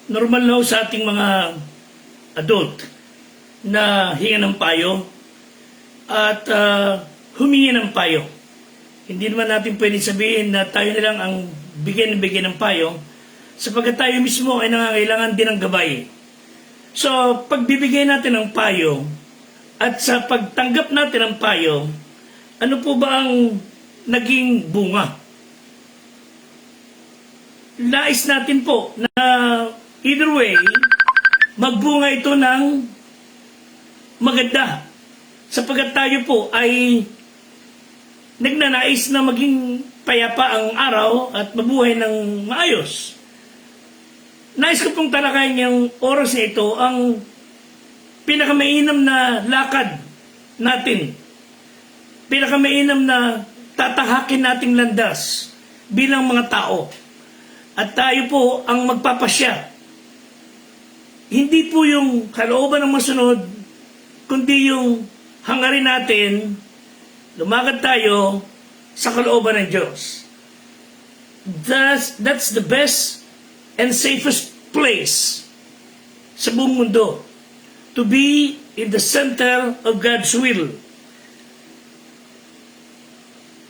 normal na sa ating mga adult na hinga ng payo at humingi ng payo. Hindi naman natin pwede sabihin na tayo na lang ang bigyan ng payo sapagkat tayo mismo ay nangangailangan din ng gabay. So, pagbibigay natin ng payo at sa pagtanggap natin ng payo, ano po ba ang naging bunga? Nais natin po na either way, magbunga ito ng maganda. Sapagkat tayo po ay nagnanais na maging payapa ang araw at mabuhay ng maayos. Nais ko pong talakayin yung oras na ito ang pinakamainam na lakad natin. Pinakamainam na tatahakin nating landas bilang mga tao. At tayo po ang magpapasya. Hindi po yung kalooban ng masunod, kundi yung hangarin natin, lumakad tayo sa kalooban ng Diyos. That's the best and safest place sa buong mundo. To be in the center of God's will.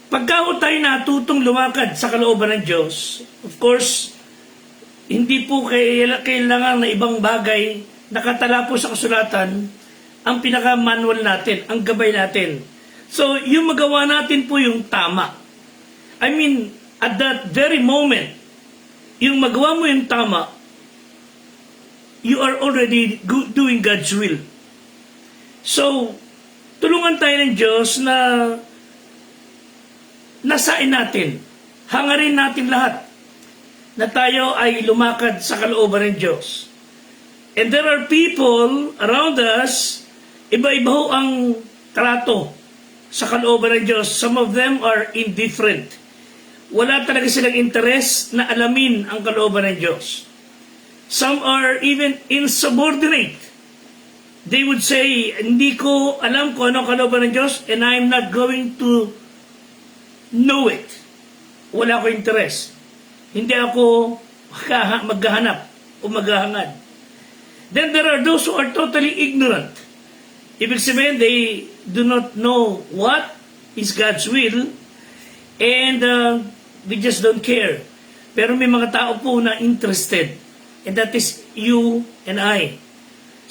Pagka tayo natutong lumakad sa kalooban ng Diyos, of course, hindi po kailangan na ibang bagay nakatala po sa kasulatan ang pinaka-manual natin, ang gabay natin. So, yung magawa natin po yung tama. I mean, at that very moment, yung magawa mo yung tama, you are already doing God's will. So, tulungan tayo ng Diyos na nasain natin, hangarin natin lahat na tayo ay lumakad sa kalooban ng Diyos. And there are people around us, iba-iba ho ang trato sa kalooban ng Diyos. Some of them are indifferent. Wala talaga silang interes na alamin ang kalooban ng Diyos. Some are even insubordinate. They would say, hindi ko alam kung ano ang kalooban ng Diyos and I'm not going to know it. Wala ko interes. Hindi ako maghahanap o maghahangad. Then there are those who are totally ignorant. Ibig sabihin, they do not know what is God's will and they just don't care. Pero may mga tao po na interested, and that is you and I.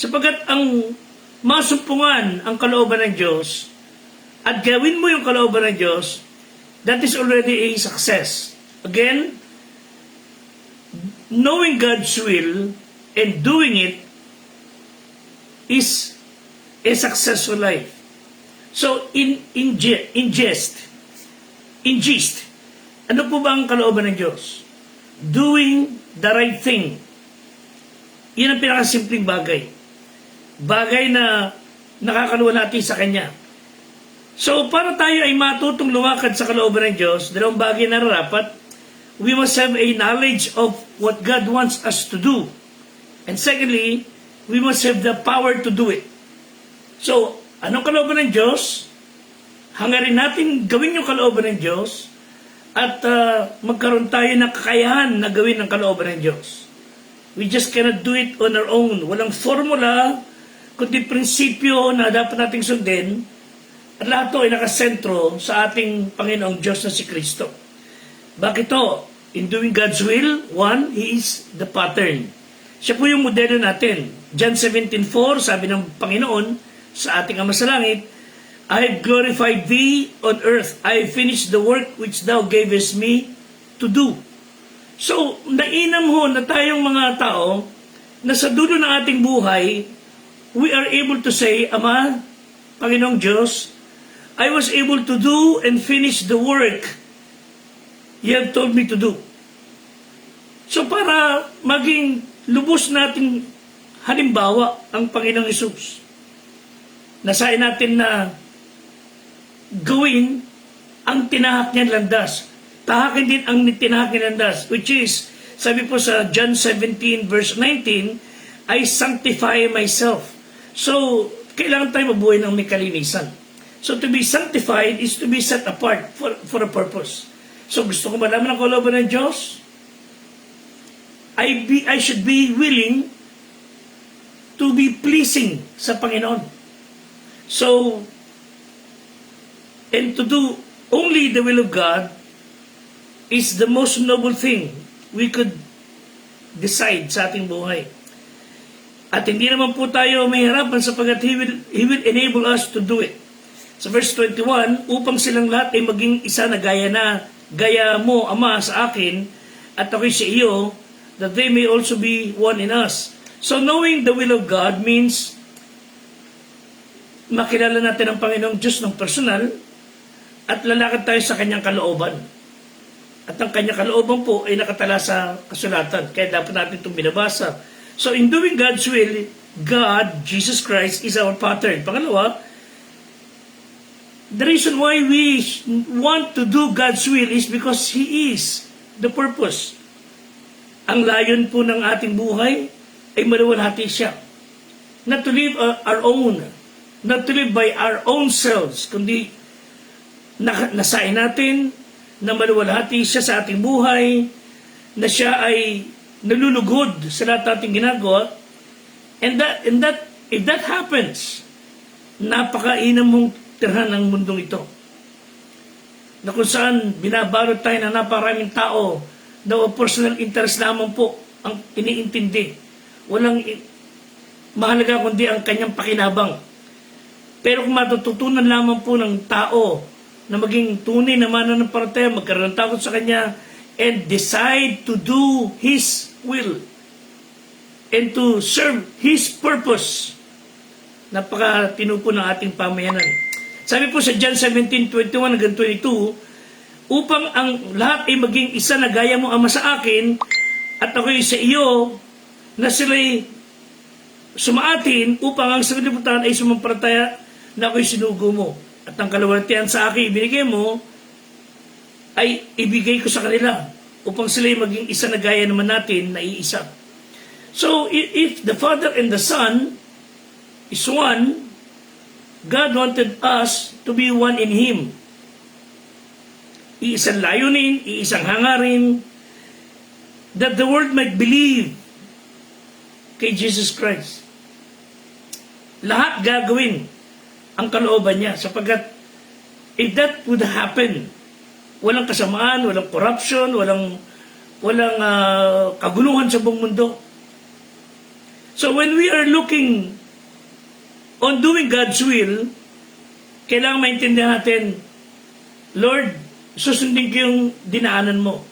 Sapagkat ang masumpungan ang kalooban ng Diyos at gawin mo yung kalooban ng Diyos, that is already a success. Again, knowing God's will and doing it is a successful life. So, in gist, ano po ba ang kalooban ng Diyos? Doing the right thing. Yan ang pinakasimpleng bagay. Bagay na nakakaluwa natin sa Kanya. So, para tayo ay matutong lumakad sa kalooban ng Diyos, dalawang bagay na rapat, we must have a knowledge of what God wants us to do. And secondly, we must have the power to do it. So, anong kalooban ng Diyos? Hangarin natin gawin yung kalooban ng Diyos at magkaroon tayo ng kakayahan na gawin ang kalooban ng Diyos. We just cannot do it on our own. Walang formula, kundi prinsipyo na dapat nating sundin. At lahat ito ay nakasentro sa ating Panginoong Diyos na si Kristo. Bakit ito? In doing God's will, one, He is the pattern. Siya po yung modelo natin. John 17:4, sabi ng Panginoon sa ating Ama sa Langit, I have glorified Thee on earth. I have finished the work which Thou gavest me to do. So, nainam ho na tayong mga tao na sa dulo ng ating buhay, we are able to say, Ama, Panginoong Diyos, I was able to do and finish the work You have told me to do. So para maging lubos nating halimbawa ang Panginoong Hesus, nasain natin na gawin ang tinahak niyang landas. Tahakin din ang tinahak niyang landas, which is, sabi po sa John 17 verse 19, I sanctify myself. So, kailangan tayo mabuhay ng may kalinisan. So, to be sanctified is to be set apart for a purpose. So, gusto ko malaman ang kalooban ng Diyos? I should be willing to be pleasing sa Panginoon. So, and to do only the will of God is the most noble thing we could decide sa ating buhay. At hindi naman po tayo mahirapan sapagkat He will enable us to do it. Sa verse 21, upang silang lahat ay maging isa na gaya mo, Ama, sa akin, at ako'y sa iyo, that they may also be one in us. So knowing the will of God means makilala natin ang Panginoong Diyos ng personal at lalakad tayo sa kanyang kalooban. At ang kanyang kalooban po ay nakatala sa kasulatan. Kaya dapat natin itong binabasa. So in doing God's will, God, Jesus Christ, is our pattern. Pangalawa, the reason why we want to do God's will is because He is the purpose. Ang layon po ng ating buhay ay maluwalhati siya. Not to live our own, not to live by our own selves, kundi nasain natin na maluwalhati siya sa ating buhay, na siya ay nalulugod sa lahat ating ginagawa. And that if that happens, napakainam mong tirhan ng mundong ito. Na kung saan binabalot tayo ng napakaraming tao na personal interest lamang po ang iniintindi. Walang mahalaga kundi ang kanyang pakinabang. Pero kung matututunan lamang po ng tao na maging tunay na mananampalataya, magkaroon ng takot sa kanya, and decide to do His will and to serve His purpose, napaka-tinupo ng ating pamayanan. Sabi po sa John 17:21-22, upang ang lahat ay maging isa na gaya mo, Ama, sa akin, at ako'y sa iyo, na sila'y sumaatin upang ang sanglibutan ay sumampalataya na ako'y sinugo mo. At ang kaluwalhatian sa akin ibinigay mo, ay ibigay ko sa kanila upang sila'y maging isa na gaya naman natin na iisa. So, if the Father and the Son is one, God wanted us to be one in Him. Iisang layunin, iisang hangarin, that the world might believe kay Jesus Christ. Lahat gagawin ang kalooban niya sapagkat if that would happen, walang kasamaan, walang corruption, walang kaguluhan sa buong mundo. So when we are looking on doing God's will, kailangan maintindihan natin, Lord, susundin ko yung dinaanan mo.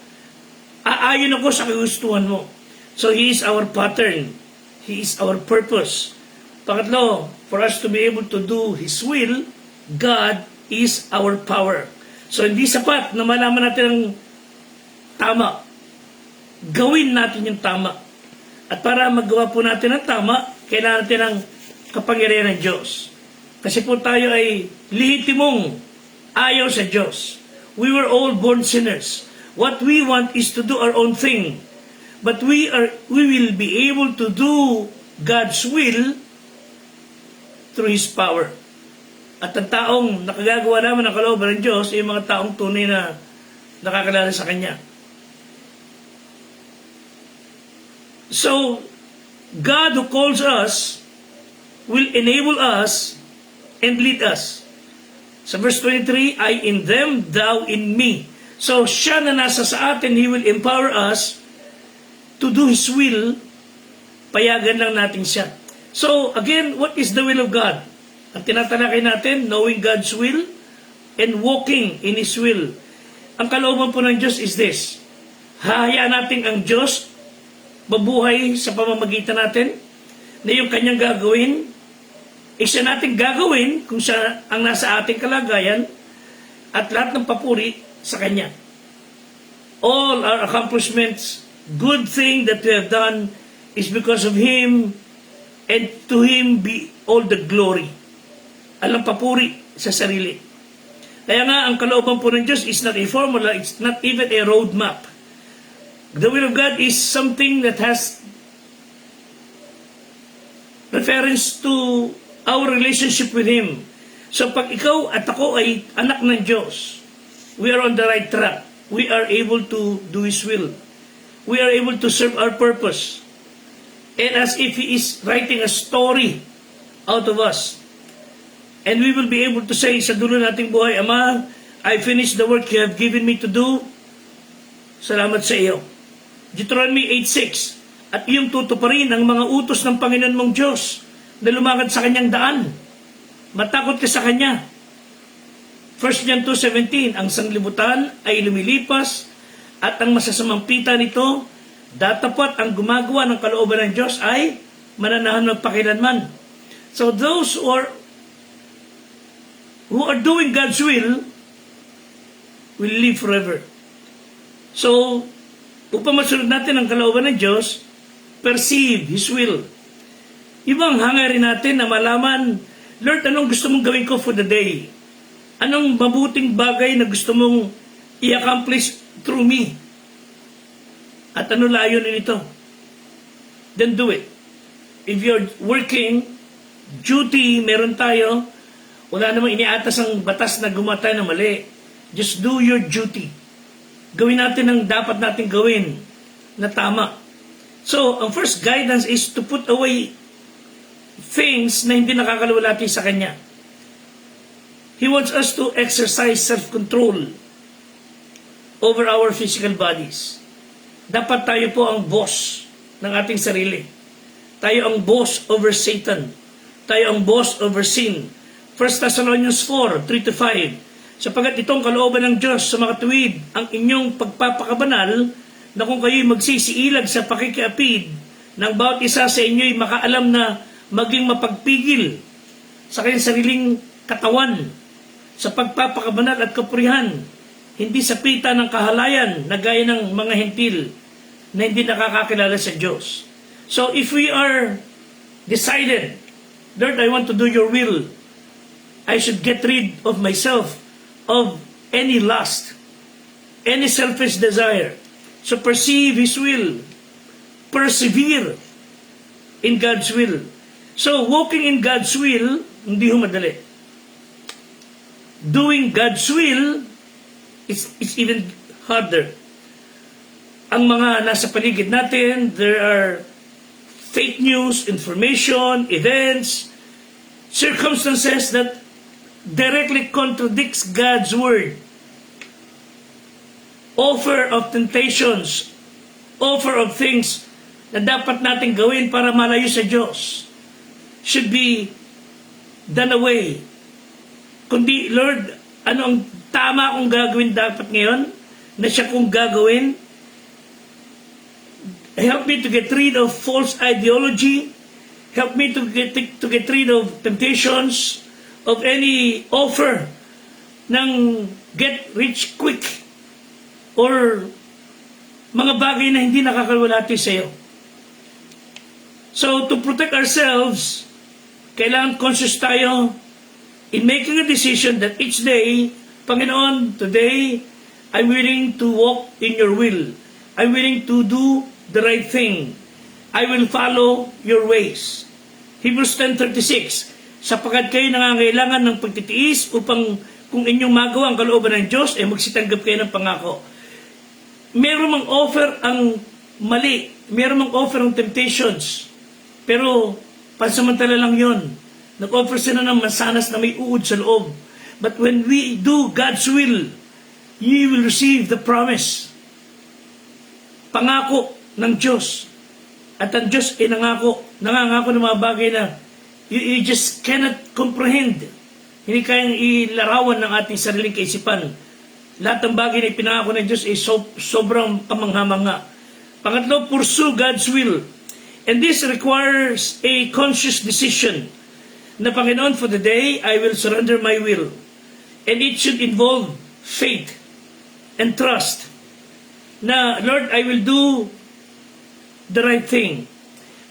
Aayon ako sa kagustuhan mo. So He is our pattern. He is our purpose. Pangatlo, for us to be able to do His will, God is our power. So hindi sapat na malaman natin ang tama. Gawin natin yung tama. At para magawa po natin ang tama, kailangan natin ang kapangyarihan ng Diyos. Kasi po tayo ay lehitimong ayaw sa Diyos. We were all born sinners. What we want is to do our own thing. But we will be able to do God's will through His power. At ang taong nakagagawa naman ng kalooban ng Diyos ay mga taong tunay na nakakalala sa Kanya. So, God who calls us will enable us and lead us. Sa verse 23, I in them, thou in me. So, siya na nasa sa atin, He will empower us to do His will, payagan lang natin siya. So, again, what is the will of God? Ang tinatalakay natin, knowing God's will and walking in His will. Ang kalooban po ng Diyos is this. Hahayaan natin ang Diyos mabuhay sa pamamagitan natin na yung Kanyang gagawin, siya natin gagawin kung siya ang nasa ating kalagayan at lahat ng papuri sa Kanya. All our accomplishments, good thing that we have done is because of Him, and to Him be all the glory. Alang papuri sa sarili. Kaya nga, ang kalooban po ng Diyos is not a formula, it's not even a roadmap. The will of God is something that has reference to our relationship with Him. So pag ikaw at ako ay anak ng Diyos, we are on the right track. We are able to do His will. we are able to serve our purpose. And as if He is writing a story out of us. And we will be able to say sa dulo nating buhay, Ama, I finished the work You have given me to do. Salamat sa iyo. Deuteronomy 8:6. At iyong tutuparin ang mga utos ng Panginoon mong Diyos na lumakad sa kanyang daan. Matakot ka sa kanya. 1 John 2:17. Ang sanglibutan ay lumilipas at ang masasamang pita nito, datapat ang gumagawa ng kalooban ng Diyos ay mananahan magpakilanman. So those who are doing God's will live forever. So, upang masunod natin ang kalooban ng Diyos, perceive His will. Ibang hangarin natin na malaman, Lord, anong gusto mong gawin ko for the day? Anong mabuting bagay na gusto mong i-accomplish through me? At ano layunin ito? Then do it. If you're working, duty, meron tayo, wala namang iniatas ang batas na gumawa tayo ng mali. Just do your duty. Gawin natin ang dapat natin gawin na tama. So, ang first guidance is to put away things na hindi nakakaluwalhati sa Kanya. He wants us to exercise self-control over our physical bodies. Dapat tayo po ang boss ng ating sarili. Tayo ang boss over Satan. Tayo ang boss over sin. 1 Thessalonians 4:3-5. Sapagat itong kalooban ng Diyos sa makatuwid ang inyong pagpapakabanal na kung kayo'y magsisiilag sa pakikiapid ng bawat isa sa inyo'y makaalam na maging mapagpigil sa kanyang sariling katawan sa pagpapakabanal at kapurihan, hindi sa pita ng kahalayan na gaya ng mga hentil na hindi nakakakilala sa Diyos. So if we are decided, Lord, I want to do your will, I should get rid of myself of any lust, any selfish desire. So perceive His will. Persevere in God's will. So walking in God's will, hindi ho madali. Doing God's will, it's even harder. Ang mga nasa paligid natin, there are fake news, information, events, circumstances that directly contradicts God's word. Offer of temptations, offer of things na dapat natin gawin para malayo sa Diyos should be done away. Kundi, Lord, ano ang tama kong gagawin dapat ngayon na siya kong gagawin? Help me to get rid of false ideology. Help me to get rid of temptations, of any offer ng get rich quick or mga bagay na hindi nakakaluwalhati sa iyo. So, to protect ourselves, kailangan conscious tayo in making a decision that each day, Panginoon, today, I'm willing to walk in your will. I'm willing to do the right thing. I will follow your ways. Hebrews 10:36, sapagkat kayo nangangailangan ng pagtitiis upang kung inyong magawa ang kalooban ng Diyos, magsitanggap kayo ng pangako. Meron mang offer ang mali, meron mang offer ang temptations, pero pansamantala lang yon. Nag-offer sila ng mansanas na may uod sa loob. But when we do God's will, you will receive the promise. Pangako ng Diyos. At ang Diyos ay nangangako ng mga bagay na you just cannot comprehend. Hindi kayang ilarawan ng ating sariling kaisipan. Lahat ng bagay na ipinangako ng Diyos ay sobrang kamangha-mangha. Pangatlo, pursue God's will. And this requires a conscious decision na, Panginoon, for the day, I will surrender my will. And it should involve faith and trust. Na, Lord, I will do the right thing.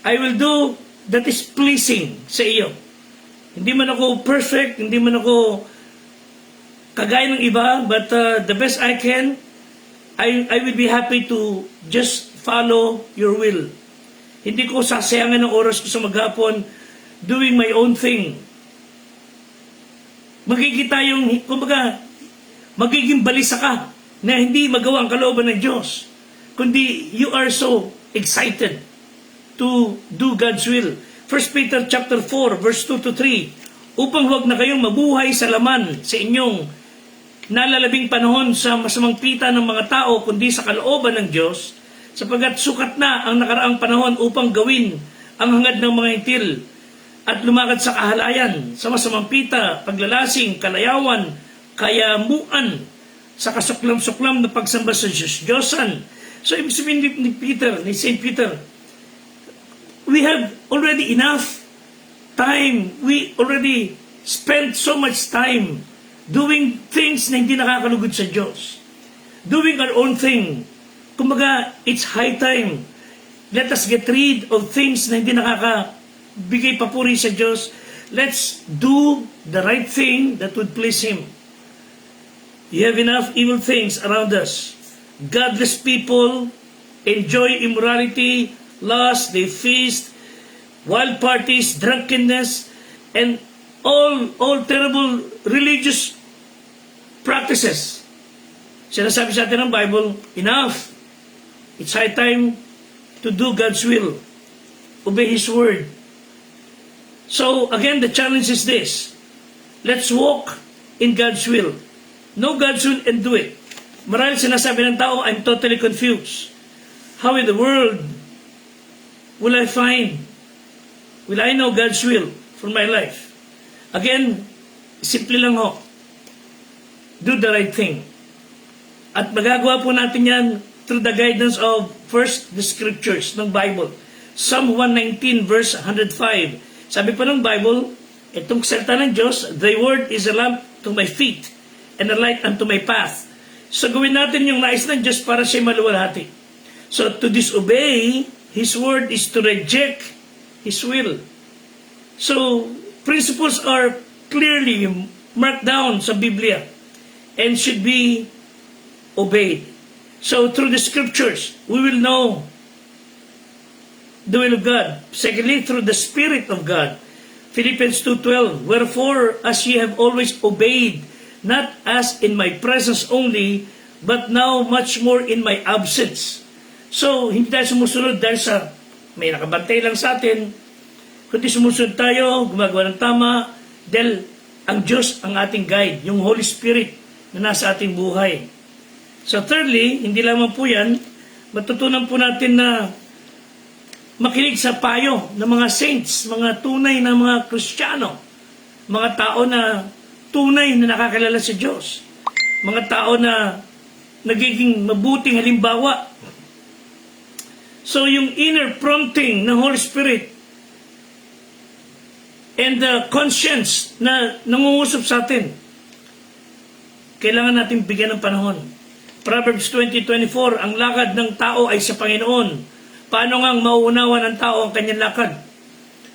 I will do that is pleasing sa iyo. Hindi man ako perfect, hindi man ako kagaya ng iba, but the best I can, I will be happy to just follow your will. Hindi ko sasayangan ng oras ko sa maghapon doing my own thing. Magiging tayong, kumbaga, magiging balisa ka na hindi magawa ang kalooban ng Diyos. kundi you are so excited to do God's will. 1 Peter chapter 4, verse 2 to 3, upang huwag na kayong mabuhay sa laman sa inyong nalalabing panahon sa masamang pita ng mga tao, kundi sa kalooban ng Diyos, sapagkat sukat na ang nakaraang panahon upang gawin ang hangad ng mga hintil at lumakad sa kahalayan, sa masamang pita, paglalasing, kalayawan, kayamuan, sa kasuklam-suklam na pagsamba sa Diyosan. So, ibig sabihin ni St. Peter, we have already enough time. We already spent so much time doing things na hindi nakakalugod sa Diyos. Doing our own thing. Kumbaga, it's high time. Let us get rid of things na hindi nakakabigay papuri sa Diyos. Let's do the right thing that would please Him. You have enough evil things around us. Godless people enjoy immorality, lust, they feast, wild parties, drunkenness, and all terrible religious practices. Sinasabi sa atin ng Bible, enough. It's high time to do God's will. Obey His word. So, again, the challenge is this. Let's walk in God's will. Know God's will and do it. Marahil sinasabi ng tao, I'm totally confused. How in the world will I know God's will for my life? Again, simple lang ho. Do the right thing. At magagawa po natin yan through the guidance of first the scriptures ng Bible. Psalm 119 verse 105. Sabi pa ng Bible, itong salita ng Diyos, Thy word is a lamp to my feet and a light unto my path. So gawin natin yung nais ng Diyos para siya maluwalhati. So to disobey His word is to reject His will. So principles are clearly marked down sa Biblia and should be obeyed. So through the scriptures, we will know the will of God. Secondly, through the Spirit of God. Philippians 2:12, wherefore, as ye have always obeyed, not as in my presence only, but now much more in my absence. So, hindi tayo sumusunod dahil sa may nakabantay lang sa atin, kundi sumusunod tayo, gumagawa ng tama, dahil ang Diyos ang ating guide, yung Holy Spirit na nasa ating buhay. So thirdly, hindi lamang po yan, matutunan po natin na makinig sa payo ng mga saints, mga tunay na mga Kristiyano, mga tao na tunay na nakakilala sa Diyos, mga tao na nagiging mabuting halimbawa. So yung inner prompting ng Holy Spirit and the conscience na nangungusap sa atin, kailangan natin bigyan ng panahon. Proverbs 20:24, ang lakad ng tao ay sa Panginoon. Paano ngang mauunawa ng tao ang kanyang lakad?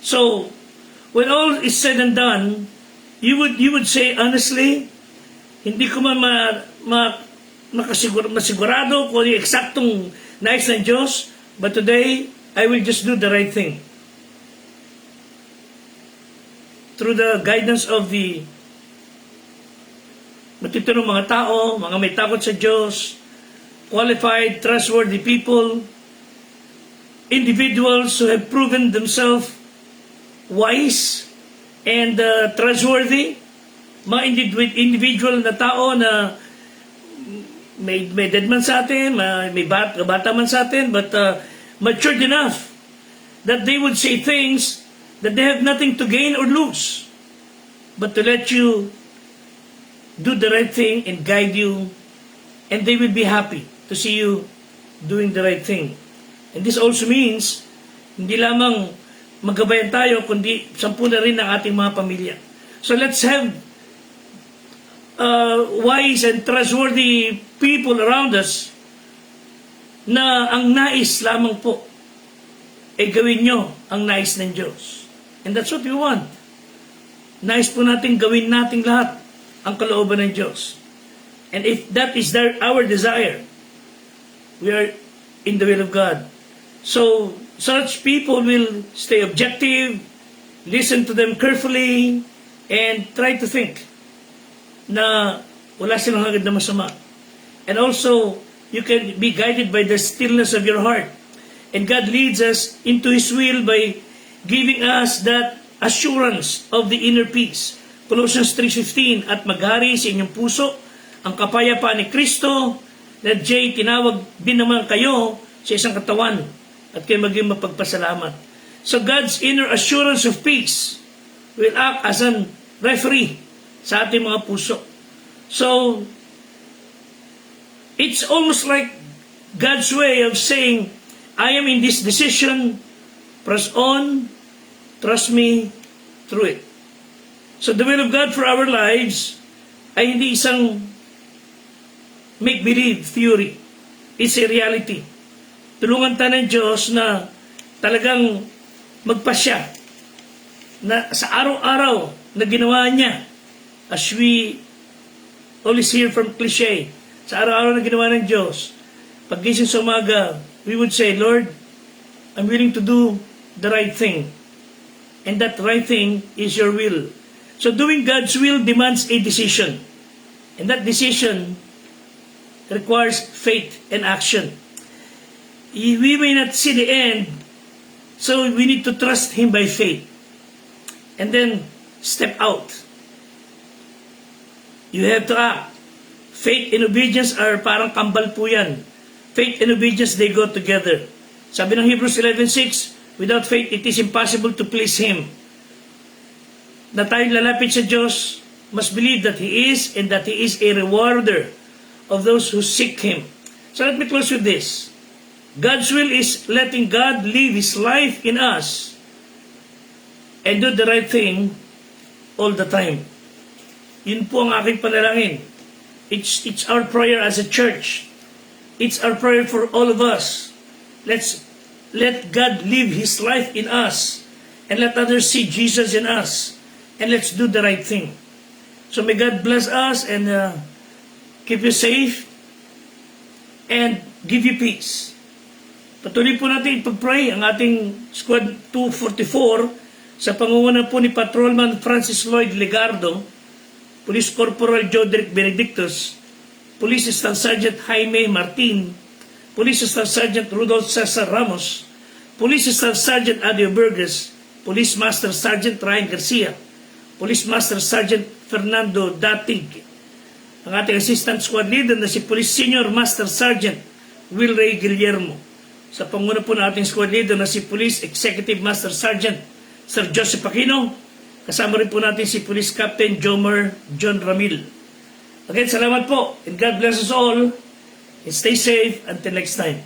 So, when all is said and done, you would say, honestly, hindi ko man masigurado kung yung eksaktong nais ng Diyos, but today, I will just do the right thing. Through the guidance of the matitinong mga tao, mga may takot sa Diyos, qualified, trustworthy people, individuals who have proven themselves wise and trustworthy, mga individual na tao na may dead man sa atin, may bata man sa atin, but matured enough that they would say things that they have nothing to gain or lose, but to let you do the right thing and guide you, and they will be happy to see you doing the right thing. And this also means, hindi lamang maggabayan tayo, kundi sampu na rin ang ating mga pamilya. So let's have wise and trustworthy people around us na ang nais lamang po ay gawin nyo ang nais ng Diyos. And that's what we want. Nais po natin gawin nating lahat ang kalooban ng Diyos. And if that is our desire, we are in the will of God. So, such people will stay objective, listen to them carefully, and try to think na wala silang hangad na masama. And also, you can be guided by the stillness of your heart. And God leads us into His will by giving us that assurance of the inner peace. Colossians 3:15, at maghari sa inyong puso ang kapayapaan ni Kristo, na J, tinawag din naman kayo sa isang katawan at kayo maging mapagpasalamat. So God's inner assurance of peace will act as an referee sa ating mga puso. So, it's almost like God's way of saying, I am in this decision, press on, trust me through it. So the will of God for our lives ay hindi isang make-believe theory. It's a reality. Tulungan tayo ng Diyos na talagang magpasya na sa araw-araw na ginawa niya, as we always hear from cliche, sa araw-araw na ginawa ng Diyos, paggising sa umaga, we would say, Lord, I'm willing to do the right thing. And that right thing is your will. So doing God's will demands a decision. And that decision requires faith and action. We may not see the end, so we need to trust Him by faith. And then step out. You have to act. Faith and obedience are parang kambal po yan. Faith and obedience, they go together. Sabi ng Hebrews 11:6, without faith, it is impossible to please Him. Na tayo lalapit sa Diyos, must believe that He is and that He is a rewarder of those who seek Him. So let me close with this. God's will is letting God live His life in us and do the right thing all the time. Yun po ang aking panalangin. It's our prayer as a church. It's our prayer for all of us. Let's let God live His life in us and let others see Jesus in us. And let's do the right thing. So may God bless us and keep you safe and give you peace. Patuloy po natin ipag-pray ang ating Squad 244 sa pangunguna po ni Patrolman Francis Lloyd Legardo, Police Corporal Jodrick Benedictus, Police Staff Sergeant Jaime Martin, Police Staff Sergeant Rudolph Cesar Ramos, Police Staff Sergeant Adio Burgess, Police Master Sergeant Ryan Garcia, Police Master Sergeant Fernando Datig, ang ating Assistant Squad Leader na si Police Senior Master Sergeant Will Ray Guillermo, sa panguna po ng ating Squad Leader na si Police Executive Master Sergeant Sir Joseph Aquino, kasama rin po natin si Police Captain Jomar John Ramil. Again, salamat po and God bless us all and stay safe until next time.